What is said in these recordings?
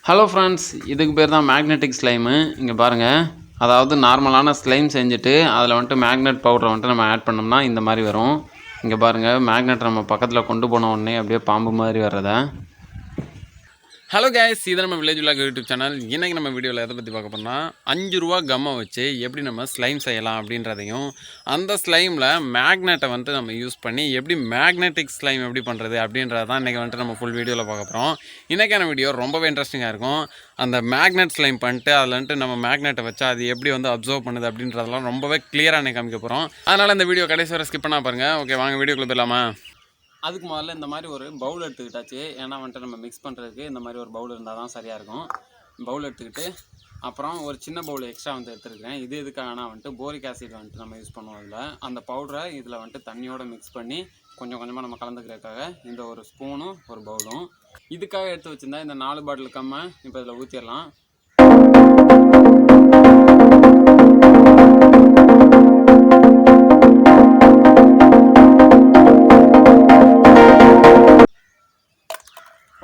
Hello friends, இதுக்கு பேர் தான் மேக்னெட்டிக் ஸ்லைமு. இங்கே பாருங்கள், அதாவது நார்மலான ஸ்லைம் செஞ்சுட்டு அதில் வந்துட்டு மேக்னெட் பவுடரை வந்துட்டு நம்ம ஆட் பண்ணோம்னா இந்த மாதிரி வரும். இங்கே பாருங்கள், மேக்னெட் நம்ம பக்கத்தில் கொண்டு போன உடனே அப்படியே பாம்பு மாதிரி வர்றதை. ஹலோ கேஸ், இது நம்ம வில்லேஜ் விலாக் யூடியூப் சேனல். இன்றைக்கி நம்ம வீடியோவில் எதை பற்றி பார்க்க போனால், 5 ரூபா கம்மை வச்சு எப்படி நம்ம ஸ்லைம் செய்யலாம் அப்படின்றதையும், அந்த ஸ்லைமில் மேக்னெட்டை வந்துட்டு நம்ம யூஸ் பண்ணி எப்படி மேக்னெட்டிக் ஸ்லைம் எப்படி பண்ணுறது அப்படின்றத தான் இன்றைக்கி வந்துட்டு நம்ம ஃபுல் வீடியோவில் பார்க்க போகிறோம். இன்றைக்கான வீடியோ ரொம்பவே இன்ட்ரெஸ்டிங்காக இருக்கும். அந்த மேக்னெட் ஸ்லைம் பண்ணிட்டு அதில் வந்துட்டு நம்ம மேக்னெட்டை வச்சா அது எப்படி வந்து அப்சர்வ் பண்ணுது அப்படின்றதெல்லாம் ரொம்பவே கிளியராக இன்றைக்கி காமிக்க போகிறோம். அதனால் இந்த வீடியோ கடைசி வரை ஸ்கிப் பண்ணால் பாருங்கள். ஓகே, வாங்க வீடியோக்குள்ளே போயிடலாமா? அதுக்கு முதல்ல இந்த மாதிரி ஒரு பவுல் எடுத்துக்கிட்டாச்சு. ஏன்னா வந்துட்டு நம்ம மிக்ஸ் பண்ணுறதுக்கு இந்த மாதிரி ஒரு பவுல் இருந்தால் தான் சரியாக இருக்கும். பவுல் எடுத்துக்கிட்டு அப்புறம் ஒரு சின்ன பவுல் எக்ஸ்ட்ரா வந்து எடுத்துருக்கிறேன். இது எதுக்காகனா வந்துட்டு போரிக் ஆசிட் வந்துட்டு நம்ம யூஸ் பண்ணுவோம். இதில் அந்த பவுடரை இதில் வந்துட்டு தண்ணியோடு மிக்ஸ் பண்ணி கொஞ்சம் கொஞ்சமாக நம்ம கலந்துக்கிறதுக்காக இந்த ஒரு ஸ்பூனும் ஒரு பவுலும். இதுக்காக எடுத்து வச்சுருந்தா இந்த 4 பாட்டில் கம்மை இப்போ இதில் ஊற்றிடலாம்.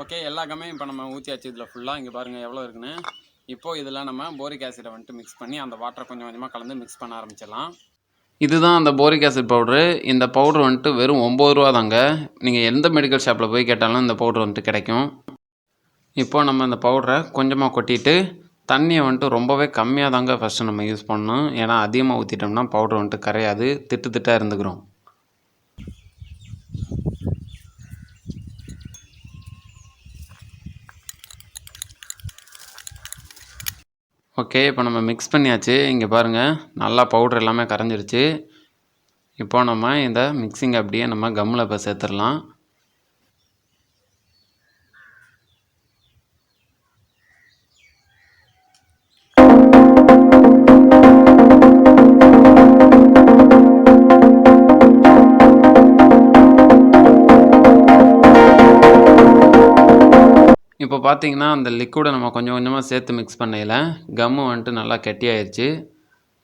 ஓகே, எல்லா கம்மையும் இப்போ நம்ம ஊற்றியாச்சு இதில் ஃபுல்லாக. இங்கே பாருங்கள் எவ்வளோ இருக்குன்னு. இப்போது இதில் நம்ம போரிக் ஆசிடை வந்துட்டு மிக்ஸ் பண்ணி அந்த வாட்டரை கொஞ்சம் கொஞ்சமாக கலந்து மிக்ஸ் பண்ண ஆரம்பிச்சிடலாம். இதுதான் அந்த போரிக் ஆசிட் பவுட்ரு. இந்த பவுட்ரு வந்துட்டு வெறும் 9 ரூபா தாங்க. நீங்கள் எந்த மெடிக்கல் ஷாப்பில் போய் கேட்டாலும் இந்த பவுட்ரு வந்துட்டு கிடைக்கும். இப்போது நம்ம இந்த பவுடரை கொஞ்சமாக கொட்டிட்டு தண்ணியை வந்துட்டு ரொம்பவே கம்மியாக தாங்க ஃபஸ்ட்டு நம்ம யூஸ் பண்ணணும். ஏன்னா அதிகமாக ஊற்றிட்டோம்னா பவுட்ரு வந்துட்டு கரையாது, திட்டாக இருந்துக்கிறோம். ஓகே, இப்போ நம்ம மிக்ஸ் பண்ணியாச்சு. இங்கே பாருங்கள், நல்லா பவுட்ரு எல்லாமே கரைஞ்சிருச்சு. இப்போ நம்ம இந்த மிக்சிங் அப்படியே நம்ம கம்மில் இப்போ சேர்த்துடலாம். இப்போ பார்த்தீங்கன்னா அந்த லிக்விடை நம்ம கொஞ்சம் கொஞ்சமாக சேர்த்து மிக்ஸ் பண்ணையில் கம்மு வந்துட்டு நல்லா கெட்டியாயிருச்சு.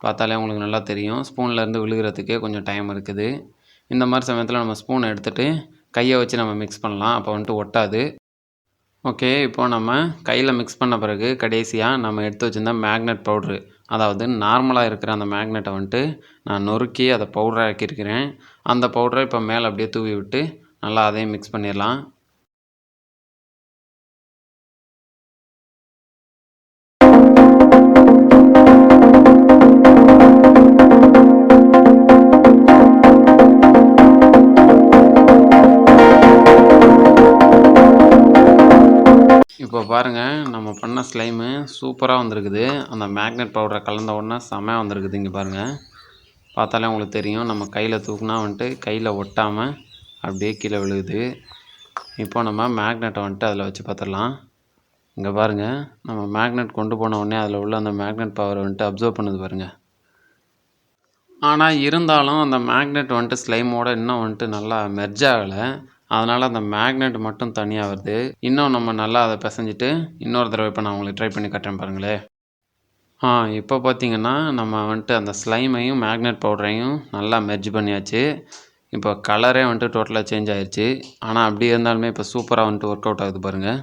பார்த்தாலே உங்களுக்கு நல்லா தெரியும். ஸ்பூன்லேருந்து விழுகிறதுக்கே கொஞ்சம் டைம் இருக்குது. இந்த மாதிரி சமயத்தில் நம்ம ஸ்பூனை எடுத்துகிட்டு கையை வச்சு நம்ம மிக்ஸ் பண்ணலாம். அப்போ வந்துட்டு ஒட்டாது. ஓகே, இப்போது நம்ம கையில் மிக்ஸ் பண்ண பிறகு கடைசியாக நம்ம எடுத்து வச்சுருந்த மேக்னெட் பவுட்ரு, அதாவது நார்மலாக இருக்கிற அந்த மேக்னெட்டை வந்துட்டு நான் நொறுக்கி அதை பவுடராக ஆக்கியிருக்கிறேன். அந்த பவுடரை இப்போ மேலே அப்படியே தூவி விட்டு நல்லா அதையும் மிக்ஸ் பண்ணிடலாம். இப்போ பாருங்கள், நம்ம பண்ண ஸ்லைமு சூப்பராக வந்திருக்குது. அந்த மேக்னெட் பவுடரை கலந்த உடனே செமையாக வந்திருக்குது. இங்கே பாருங்கள், பார்த்தாலே உங்களுக்கு தெரியும். நம்ம கையில் தூக்குனா வந்துட்டு கையில் ஒட்டாமல் அப்படியே கீழே விழுகுது. இப்போ நம்ம மேக்னெட்டை வந்துட்டு அதில் வச்சு பார்த்துடலாம். இங்கே பாருங்கள், நம்ம மேக்னெட் கொண்டு போன உடனே அதில் உள்ள அந்த மேக்னெட் பவர் வந்துட்டு அப்சர்வ் பண்ணுது பாருங்கள். ஆனால் இருந்தாலும் அந்த மேக்னெட் வந்துட்டு ஸ்லைமோடு இன்னும் வந்துட்டு நல்லா மெர்ஜ் ஆகலை. அதனால் அந்த மேக்னெட் மட்டும் தனியாக வருது. இன்னும் நம்ம நல்லா அதை பிசைஞ்சிட்டு இன்னொரு தடவை இப்போ நான் உங்களுக்கு ட்ரை பண்ணி காட்டுறேன் பாருங்களேன். இப்போ பார்த்தீங்கன்னா நம்ம வந்துட்டு அந்த ஸ்லைமையும் மேக்னெட் பவுடரையும் நல்லா மெர்ஜ் பண்ணியாச்சு. இப்போ கலரே வந்துட்டு டோட்டலாக சேஞ்ச் ஆயிடுச்சு. ஆனால் அப்படி இருந்தாலுமே இப்போ சூப்பராக வந்துட்டு ஒர்க் அவுட் ஆகுது பாருங்கள்.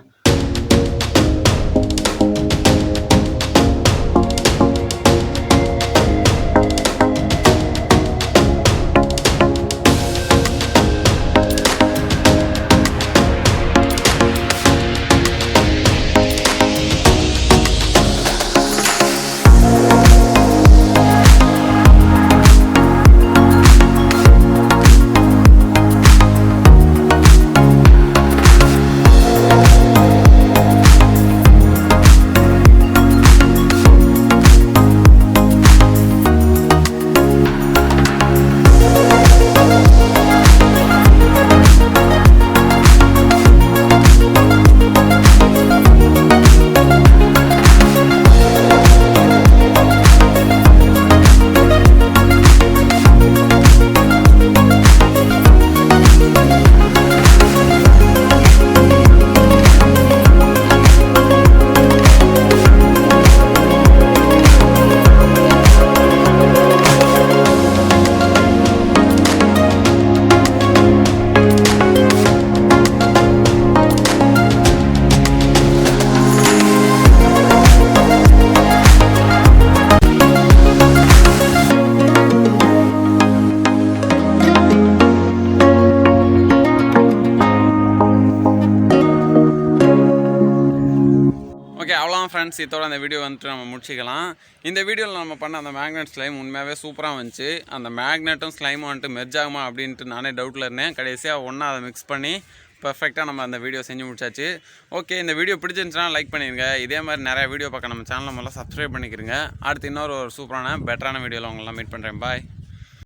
ஃப்ரெண்ட்ஸ், இதோட அந்த வீடியோ வந்துட்டு நம்ம முடிச்சிக்கலாம். இந்த வீடியோவில் நம்ம பண்ண அந்த மேக்னெட் ஸ்லைம் உண்மையாகவே சூப்பராக வந்துச்சு. அந்த மேக்னெட்டும் ஸ்லைமும் வந்துட்டு மெர்ஜ் ஆகுமா அப்படின்ட்டு நானே டவுட்டில் இருந்தேன். கடைசியாக ஒன்றா அதை மிக்ஸ் பண்ணி பர்ஃபெக்டாக நம்ம அந்த வீடியோ செஞ்சு முடிச்சாச்சு. ஓகே, இந்த வீடியோ பிடிச்சிருந்துச்சுன்னா லைக் பண்ணிடுங்க. இதே மாதிரி நிறையா வீடியோ பார்க்க நம்ம சேனலை முதல்ல சப்ஸ்கிரைப் பண்ணிக்கிறங்க. அடுத்து இன்னொரு சூப்பரான பெட்டரான வீடியோவில் உங்களெல்லாம் மீட் பண்ணுறேன். பாய்.